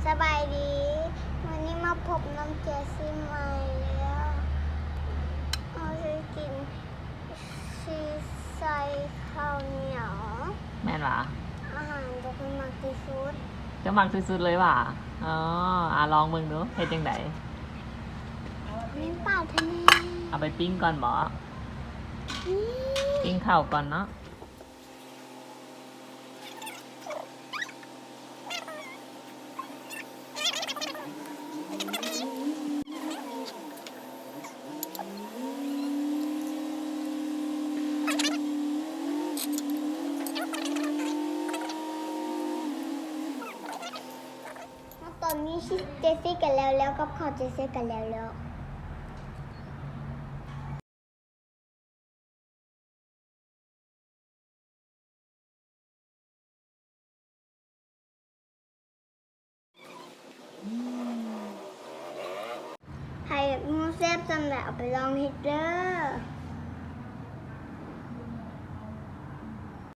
สบายดีวันนี้มาพบน้องเจสซี่ใหม่แล้วเราจะกินชีสใส่ข้าวเหนียวแม่นหรออาหารจะเป็นมักที่สุดจะมักสุดๆเลยว่ะอ๋อลองมึงดูเฮ็ดจังไดนี่เปล่าทะเลเอาไปปิ้งก่อนบ่ปิ้งข้าวก่อนเนาะตอนนี้เจสซี่กันแล้วกับข้าวเจสซี่กันแล้วให้มูเซฟจำได้เอาไปลองฮิตเดอร์